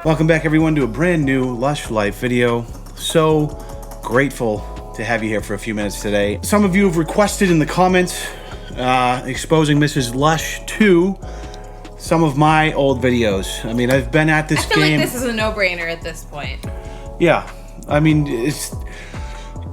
Welcome back, everyone, to a brand new Lush Life video. So grateful to have you here for a few minutes today. Some of you have requested in the comments exposing Mrs. Lush to some of my old videos. I mean, I've been at this game. I feel like this is a no-brainer at this point. Yeah, I mean,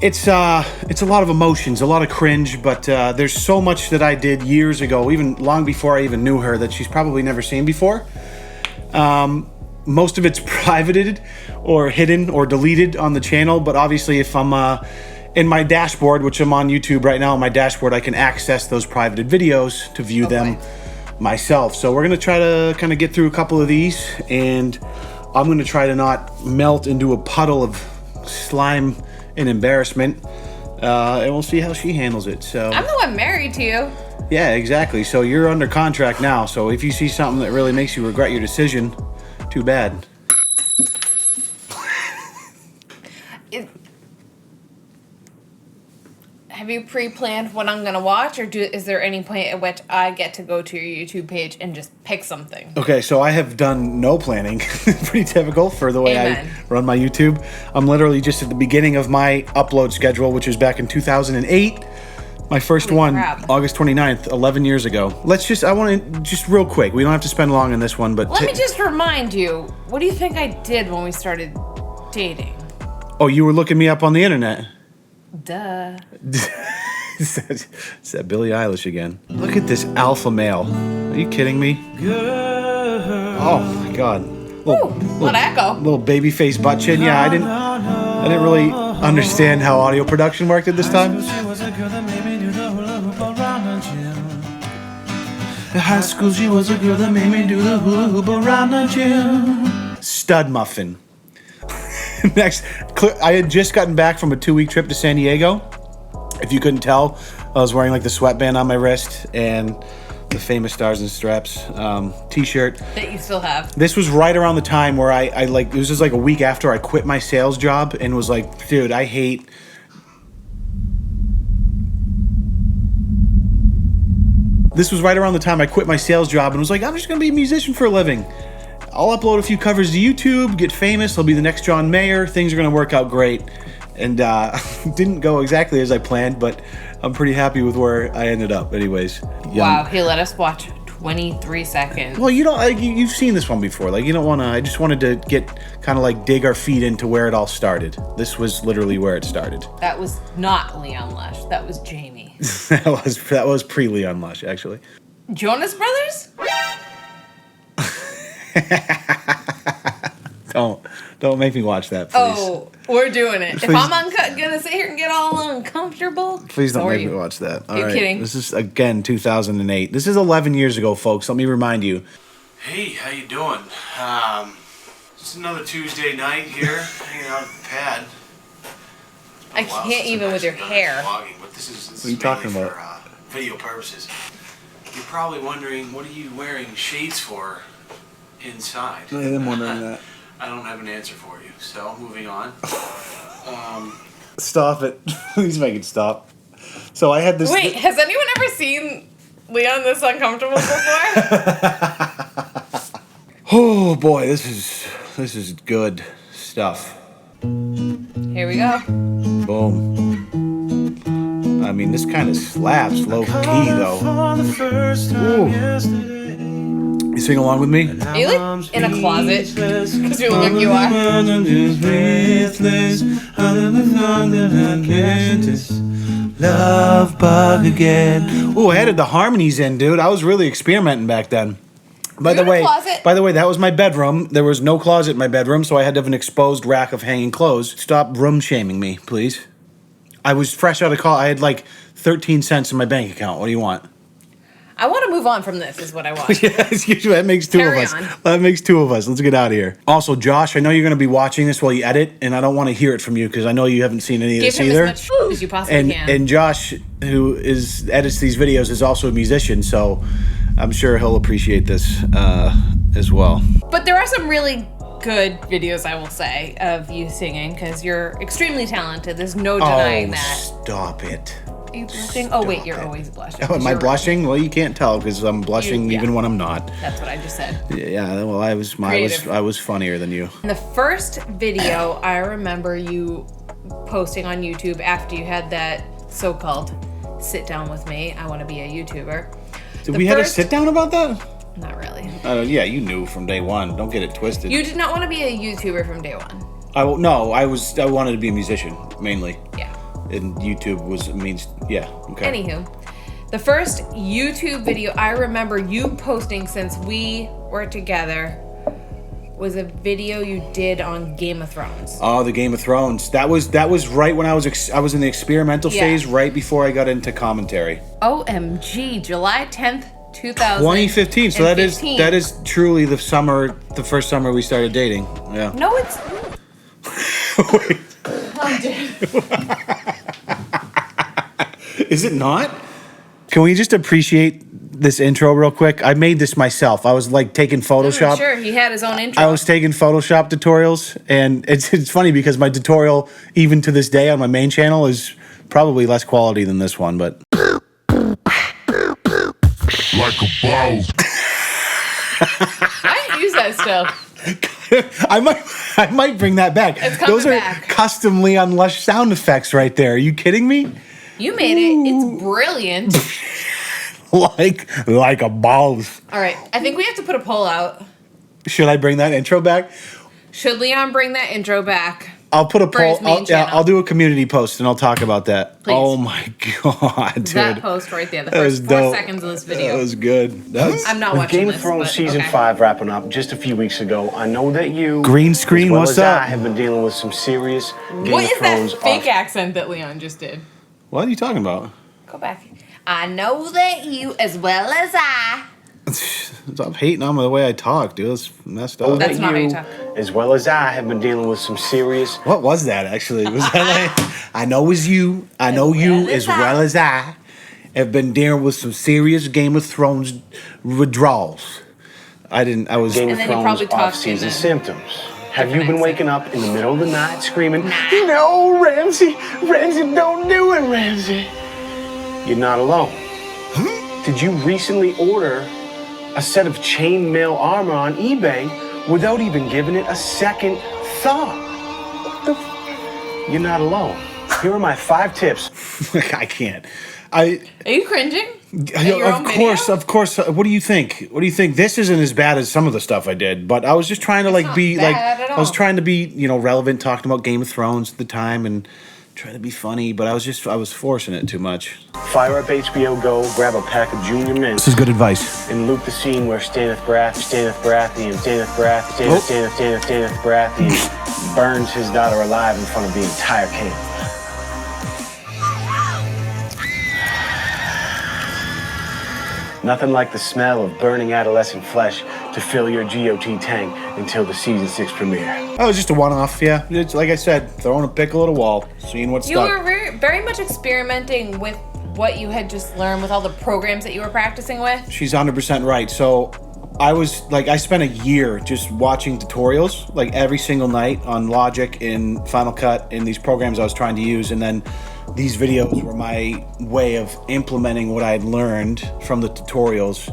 it's a lot of emotions, a lot of cringe, but there's so much that I did years ago, even long before I even knew her, that she's probably never seen before. Most of it's privated or hidden or deleted on the channel, but obviously if I'm in my dashboard, which I'm on YouTube right now, on my dashboard, I can access those privated videos to view them myself. So we're going to try to kind of get through a couple of these, and I'm going to try to not melt into a puddle of slime and embarrassment, and we'll see how she handles it. So I'm the one married to you. Yeah, exactly. So you're under contract now, so if you see something that really makes you regret your decision, too bad. Have you pre-planned what I'm going to watch, or is there any point at which I get to go to your YouTube page and just pick something? Okay, so I have done no planning. Pretty typical for the way I run my YouTube. I'm literally just at the beginning of my upload schedule, which was back in 2008. My first one, August 29th, 11 years ago. I want to, just real quick, we don't have to spend long on this one, but... Let me just remind you, what do you think I did when we started dating? Oh, you were looking me up on the internet? Duh. Is that Billie Eilish again? Look at this alpha male. Are you kidding me? Oh my God. What echo? Little baby face butt chin. Yeah, I didn't really understand how audio production worked at this time. In high school, she was a girl that made me do the hula hoop around the gym. Stud muffin. Next, I had just gotten back from a 2-week trip to San Diego. If you couldn't tell, I was wearing like the sweatband on my wrist and the famous Stars and Straps t-shirt. That you still have. This was right around the time where I like, it was just like a week after I quit my sales job and was like, dude, I hate... This was right around the time I quit my sales job and was like, I'm just going to be a musician for a living. I'll upload a few covers to YouTube, get famous, I'll be the next John Mayer, things are going to work out great. And didn't go exactly as I planned, but I'm pretty happy with where I ended up anyways. Wow, he let us watch 23 seconds. Well, you've seen this one before. Like, you don't want to, I just wanted to get kind of like dig our feet into where it all started. This was literally where it started. That was not Leon Lush, that was Jamie. that was pre-Leon Lush, actually. Jonas Brothers? Don't make me watch that, please. Oh, we're doing it. Please. If I'm gonna sit here and get all uncomfortable, please don't make me watch that. You're kidding. This is again 2008. This is 11 years ago, folks. Let me remind you. Hey, how you doing? Just another Tuesday night here, hanging out at the pad. I can't even with your hair. Vlogging, but this what are you talking about? For video purposes. You're probably wondering, what are you wearing shades for inside? I am wondering that. I don't have an answer for you, so moving on. Stop it. Please make it stop. So I had this... Wait, has anyone ever seen Leon this uncomfortable before? Oh boy, this is good stuff. Here we go. Boom. I mean, this kind of slaps low key though. Ooh. You sing along with me? Are you like in a closet? Because you look like you are. Love bug again. Oh, I added the harmonies in, dude. I was really experimenting back then. By the way, that was my bedroom. There was no closet in my bedroom, so I had to have an exposed rack of hanging clothes. Stop room shaming me, please. I was fresh out of college. I had like 13 cents in my bank account. What do you want? I want to move on from this, is what I want. Yeah, excuse me. That makes two of us. That makes two of us. Let's get out of here. Also, Josh, I know you're going to be watching this while you edit, and I don't want to hear it from you because I know you haven't seen any of this either. Give him as much food as you possibly can. And Josh, who edits these videos, is also a musician, so I'm sure he'll appreciate this as well. But there are some really good videos, I will say, of you singing because you're extremely talented. There's no denying that. Stop it. Are you blushing? Oh, wait, you're always blushing. Oh, am I blushing? Well, you can't tell because I'm blushing even when I'm not. That's what I just said. Yeah, well, I was funnier than you. In the first video, I remember you posting on YouTube after you had that so-called sit down with me. I want to be a YouTuber. Did we have a sit down about that? Not really. Yeah, you knew from day one. Don't get it twisted. You did not want to be a YouTuber from day one. I wanted to be a musician mainly. Yeah. And YouTube means okay. Anywho, the first YouTube video I remember you posting since we were together was a video you did on Game of Thrones. Oh, the Game of Thrones. That was right when I was in the experimental phase, right before I got into commentary. OMG, July 10th, 2015. So that is truly the first summer we started dating. Yeah. No, it's. Wait. Oh, dude. Is it not? Can we just appreciate this intro real quick? I made this myself. I was like taking Photoshop. Sure, he had his own intro. I was taking Photoshop tutorials, and it's funny because my tutorial, even to this day on my main channel, is probably less quality than this one, but. Like a ball. I didn't use that stuff. I might bring that back. It's coming Those are back. custom Leon Lush sound effects right there. Are you kidding me? You made it. It's brilliant. like a balls. All right, I think we have to put a poll out. Should I bring that intro back? Should Leon bring that intro back? I'll put a poll. his main channel. I'll do a community post and I'll talk about that. Please. Oh my god, dude. That post right there, the That was first 4 dope. seconds of this video. That was good. I'm not With watching Game this, of Thrones but season okay. 5 wrapping up just a few weeks ago, I know that you, Green screen, as well what's as up? I have been dealing with some serious Game What of is Thrones that fake off- accent that Leon just did? What are you talking about? Go back. I know that you, as well as I. Stop hating on the way I talk, dude. That's messed up. know That's that not how you you, talk. as well as I, have been dealing with some serious. What was that actually? Was that like, I know it's you. I know you as well as I have been dealing with some serious Game of Thrones withdrawals. I was. Game And of then he Thrones probably talked to off-season them. symptoms. Have you Different been accent. waking up in the middle of the night screaming, "No, Ramsay, don't do it, Ramsay"? You're not alone. Did you recently order a set of chainmail armor on eBay without even giving it a second thought? What the You're not alone. Here are my 5 tips. I can't. Are Are you cringing? Your own Of course. What do you think? What do you think? This isn't as bad as some of the stuff I did, but I was just trying to not be bad at I was all. trying to be, relevant, talking about Game of Thrones at the time and trying to be funny, but I was forcing it too much. Fire up HBO Go, grab a pack of Junior Mints, This is good advice. and loop the scene where Stannis Baratheon burns his daughter alive in front of the entire camp. Nothing like the smell of burning adolescent flesh to fill your GOT tank until the season 6 premiere. That was just a one-off, yeah. It's like I said, throwing a pickle at a wall, seeing what You stuck. were very much experimenting with what you had just learned with all the programs that you were practicing with. She's 100% right. So I spent a year just watching tutorials, like every single night on Logic, in Final Cut, in these programs I was trying to use. And then these videos were my way of implementing what I had learned from the tutorials.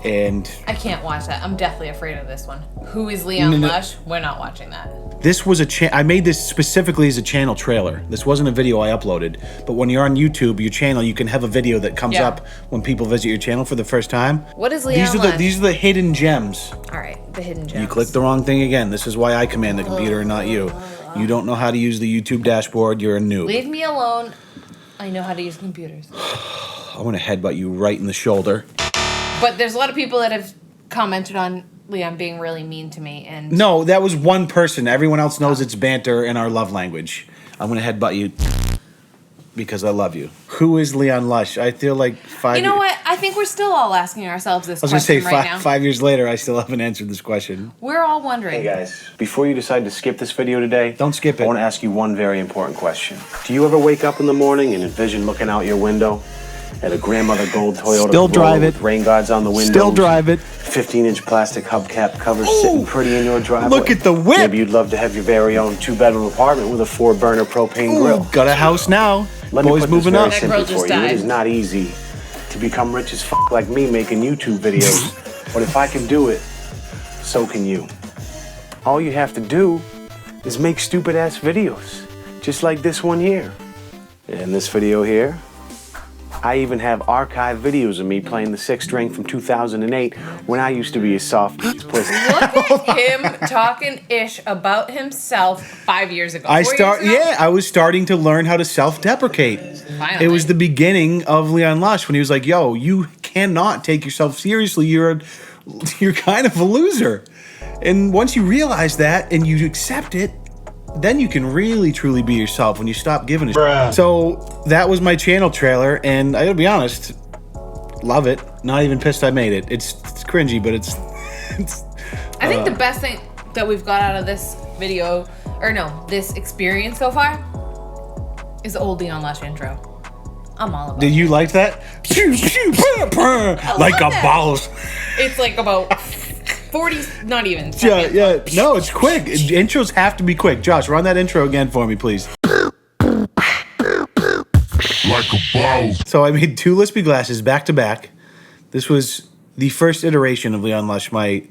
And I can't watch that. I'm deathly afraid of this one. Who is Leon No. Lush? We're not watching that. this was I made this specifically as a channel trailer. This wasn't a video I uploaded. But when you're on YouTube, your channel, you can have a video that comes Yeah. up when people visit your channel for the first time. What is Leon Lush? These are the hidden gems. All right, the hidden gems. You clicked the wrong thing again. This is why I command the computer and not you. You don't know how to use the YouTube dashboard. You're a noob. Leave me alone. I know how to use computers. I want to headbutt you right in the shoulder. But there's a lot of people that have commented on Leon being really mean to me, and No, that was one person. Everyone else knows it's banter in our love language. I'm going to headbutt you because I love you. Who is Leon Lush? I feel like you know what? I think we're still all asking ourselves this I was going to say question right now. 5 years later, I still haven't answered this question. We're all wondering. Hey guys, before you decide to skip this video today, Don't skip it. I want to ask you one very important question. Do you ever wake up in the morning and envision looking out your window at a grandmother gold Toyota Still Corolla drive it. with rain guards on the windows? Still drive it. 15-inch plastic hubcap covers sitting pretty in your driveway. Look at the whip. Maybe you'd love to have your very own 2-bedroom apartment with a 4-burner propane grill. Got a house now. Let me Boys put moving this up. very That girl simply just for you. It died. is not easy to become rich as fuck like me making YouTube videos. But if I can do it, so can you. All you have to do is make stupid ass videos, just like this one here. And this video here, I even have archived videos of me playing the 6th string from 2008 when I used to be a soft pussy. Look at him talking ish about himself 5 years ago. 4 years ago? I was starting to learn how to self-deprecate. Finally. It was the beginning of Leon Lush when he was like, "Yo, you cannot take yourself seriously. You're kind of a loser." And once you realize that and you accept it, then you can really truly be yourself when you stop giving a shit. So that was my channel trailer, and I gotta be honest, love it. Not even pissed I made it. It's cringy, but it's I think the best thing that we've got out of this video, or no, this experience so far, is the old Leon Lush intro. I'm all about Did it. you like that? Like a that. balls. It's like about 40, not even. Yeah, seconds. yeah. No, it's quick. Intros have to be quick. Josh, run that intro again for me, please. Like a boss. So I made 2 lispy glasses back to back. This was the first iteration of Leon Lush. I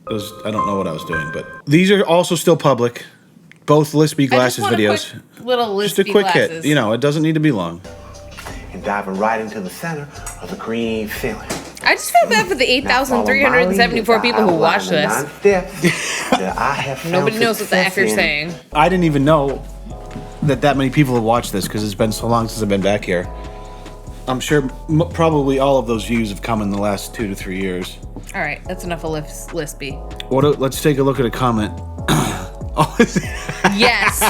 don't know what I was doing, but these are also still public. Both lispy glasses I just want videos. a quick little lispy Just a quick glasses. hit. You know, it doesn't need to be long. And diving right into the center of the green feeling. I just feel bad for the 8,374 people who watched this. Nobody knows what the F you're saying. I didn't even know that many people have watched this because it's been so long since I've been back here. I'm sure probably all of those views have come in the last 2 to 3 years. All right, that's enough of lispy. Let's take a look at a comment. Oh, Yes.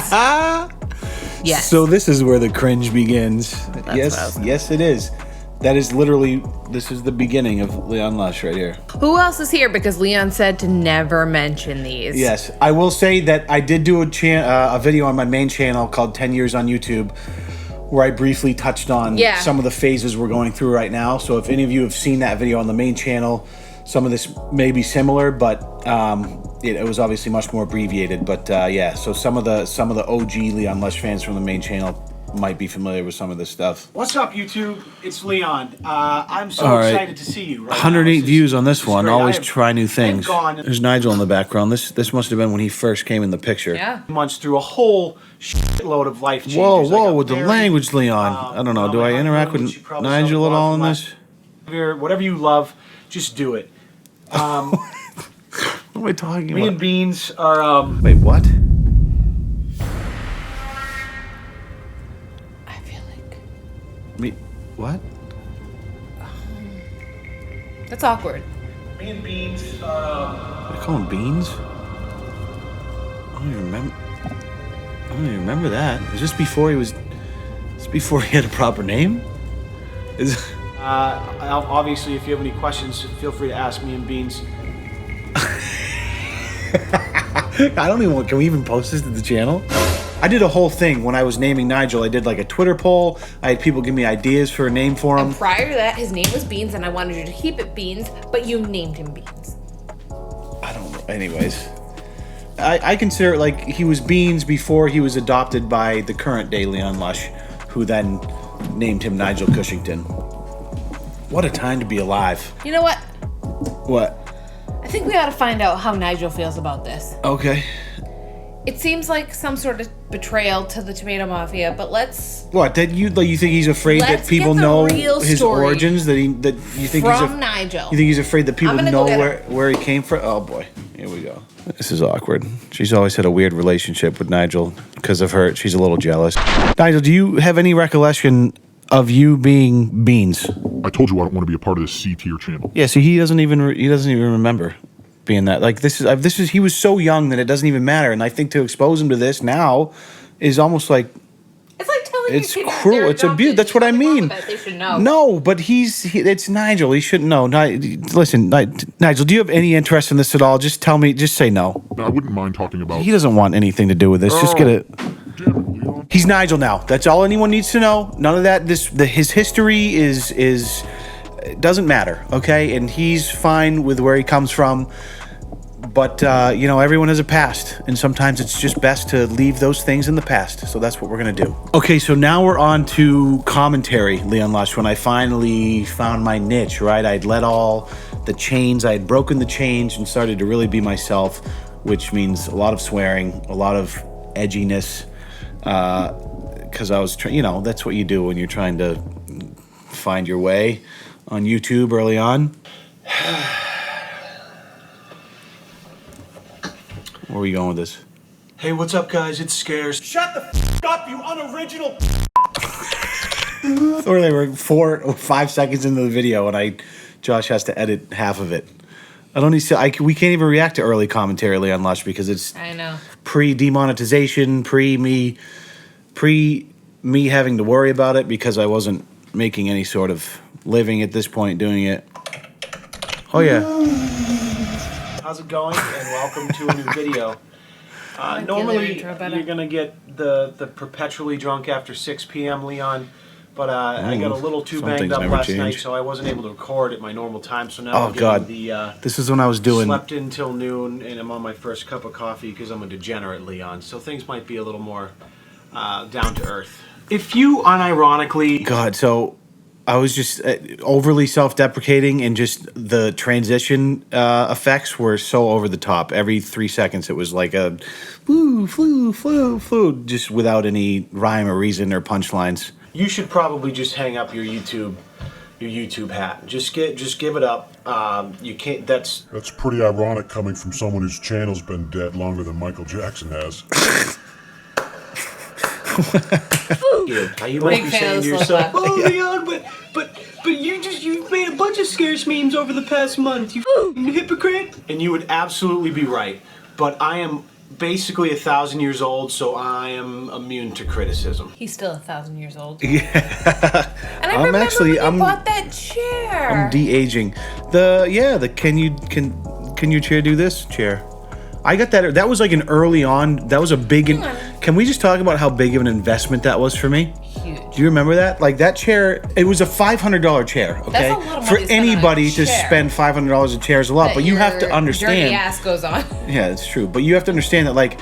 Yes. So this is where the cringe begins. what I Yes, was yes, it is. That is literally, this is the beginning of Leon Lush right here. Who else is here? Because Leon said to never mention these. Yes, I will say that I did do a video on my main channel called 10 Years on YouTube, where I briefly touched on some of the phases we're going through right now. So if any of you have seen that video on the main channel, some of this may be similar, but it was obviously much more abbreviated. But yeah, so some of the OG Leon Lush fans from the main channel might be familiar with some of this stuff. What's up, YouTube? It's Leon. I'm so All right. excited to see you. Right 108 now. views on this one. great. Always I have- try new things. gone- There's Nigel in the background. This must have been when he first came in the picture. Yeah. Months through a whole shitload of life changes. Whoa, I got whoa, with the married. language, Leon. I don't know. well, Do my I interact honeymoon, with which you probably Nigel saw at the all in vlog this? Whatever you love, just do it. What am I talking Me and about? Beans are Wait, what? I feel like Me, what? that's awkward. me and Beans are Did I call him Beans? I don't even remember that. Is this before he was? Is this before he had a proper name? Is obviously, if you have any questions, feel free to ask me and Beans. I don't even. Can we even post this to the channel? I did a whole thing when I was naming Nigel. I did like a Twitter poll. I had people give me ideas for a name for him. And prior to that, his name was Beans, and I wanted you to keep it Beans, but you named him Beans. I don't know. Anyways, I consider it like he was Beans before he was adopted by the current day Leon Lush, who then named him Nigel Cushington. What a time to be alive. You know what? What? I think we ought to find out how Nigel feels about this. Okay. It seems like some sort of betrayal to the Tomato Mafia, but let's What? That you think he's afraid Let's that people get the know real his story origins? That you think from Nigel. You think he's afraid that people I'm gonna know go get where he came from? Oh boy, here we go. This is awkward. She's always had a weird relationship with Nigel because of her. She's a little jealous. Nigel, do you have any recollection of you being Beans? I told you I don't want to be a part of this C tier channel. Yeah. See, he doesn't even remember being that. Like this is he was so young that it doesn't even matter. And I think to expose him to this now is almost like. It's like telling It's your kids cruel. they're It's abuse. adopted. That's what I There's nothing wrong mean. with that. They should know. No, but it's Nigel. He shouldn't know. Listen, Nigel, do you have any interest in this at all? Just tell me. Just say no. I wouldn't mind talking about. He doesn't want anything to do with this. Just get it. Damn it, Leon. He's Nigel now. That's all anyone needs to know. None of that. His history is it doesn't matter. Okay, and he's fine with where he comes from. But, you know, everyone has a past, and sometimes it's just best to leave those things in the past. So that's what we're going to do. Okay, so now we're on to commentary, Leon Lush, when I finally found my niche, right? I'd let all the chains, I had broken the chains and started to really be myself, which means a lot of swearing, a lot of edginess, because I was, you know, that's what you do when you're trying to find your way on YouTube early on. Where are we going with this? Hey, what's up, guys? It's Scares. Shut the up, you unoriginal. Or they were 4 or 5 seconds into the video, and Josh has to edit half of it. I don't need to. We can't even react to early commentary on Lush because it's I know pre-demonetization, pre me having to worry about it because I wasn't making any sort of living at this point doing it. Oh yeah. How's it going? And welcome to a new video. Normally, you're gonna get the perpetually drunk after 6 p.m. Leon, but I got a little too banged up last night, so I wasn't able to record at my normal time. So now I'm getting this is when I was doing. Slept in till noon, and I'm on my first cup of coffee because I'm a degenerate, Leon. So things might be a little more down to earth. If you unironically, God, so I was just overly self-deprecating, and just the transition effects were so over the top. Every 3 seconds, it was like a flu, flu, flu, flu, just without any rhyme or reason or punchlines. you should probably just hang up your YouTube hat. Just give it up. You can't. That's pretty ironic coming from someone whose channel's been dead longer than Michael Jackson has. you might be saying to yourself, "Oh, Leon, but you've made a bunch of Scares memes over the past month. You hypocrite." and you would absolutely be right. But I am basically 1,000 years old, so I am immune to criticism. he's still 1,000 years old. Yeah. And I remember when you bought that chair. I'm de-aging. Can your chair do this? Chair. I got that. That was like an early on. That was a big. Can we just talk about how big of an investment that was for me? Huge. Do you remember that? Like that chair. It was a $500 chair. Okay. That's a lot of for money to spend anybody on a to chair. spend $500 a chair is a lot, That but you have to your understand. Dirty ass goes on. Yeah, it's true. But you have to understand that, like,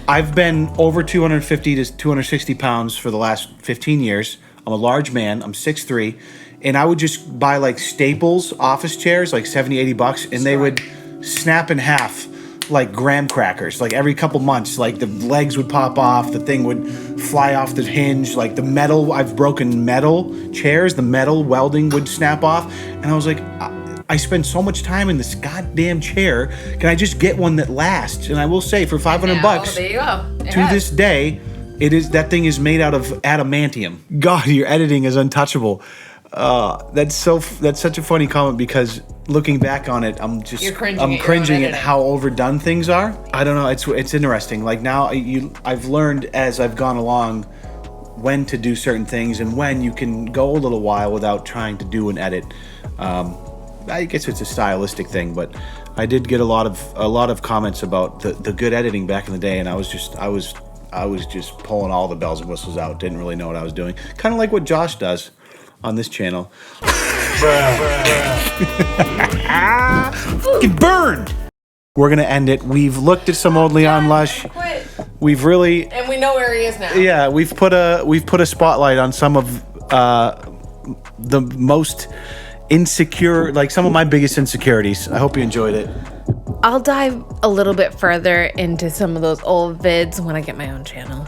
I've been over 250 to 260 pounds for the last 15 years. I'm a large man. I'm 6'3", and I would just buy like Staples office chairs, like $70-$80, and they would snap in half like graham crackers. Like every couple months, like the legs would pop off, the thing would fly off the hinge, like the metal. I've broken metal chairs. The metal welding would snap off, and I was like, I spend so much time in this goddamn chair. Can I just get one that lasts? And I will say, for $500, There you go. to this day, that thing is made out of adamantium. God, your editing is untouchable. That's such a funny comment, because looking back on it, I'm cringing at how overdone things are. I don't know. It's interesting. Like now, I've learned as I've gone along when to do certain things and when you can go a little while without trying to do an edit. I guess it's a stylistic thing, but I did get a lot of comments about the good editing back in the day, and I was just pulling all the bells and whistles out. Didn't really know what I was doing. Kind of like what Josh does on this channel. Fucking burned. We're gonna end it. We've looked at some old Leon Lush. We've really, and we know where he is now. Yeah, we've put a spotlight on some of the most insecure, like some of my biggest insecurities. I hope you enjoyed it. I'll dive a little bit further into some of those old vids when I get my own channel.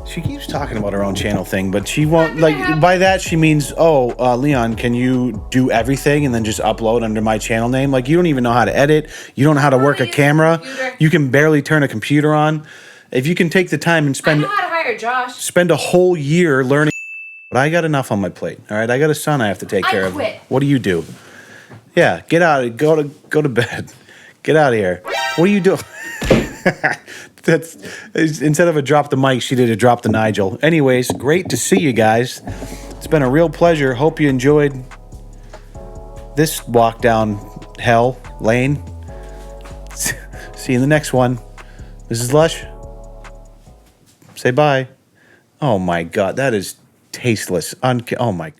She keeps talking about her own channel thing, but she won't, like, by that she means, Leon, can you do everything and then just upload under my channel name? Like, you don't even know how to edit. You don't know how to work a camera. You can barely turn a computer on. If you can take the time and spend... I know how to hire Josh. Spend a whole year learning... But I got enough on my plate, all right? I got a son I have to take care of. What do you do? Yeah, get out. Go to bed. Get out of here. What are you doing? That's instead of a drop the mic, she did a drop the Nigel. Anyways, great to see you guys. It's been a real pleasure. Hope you enjoyed this walk down hell lane. See you in the next one. This is Lush. Say bye. Oh my God, that is tasteless. Oh my.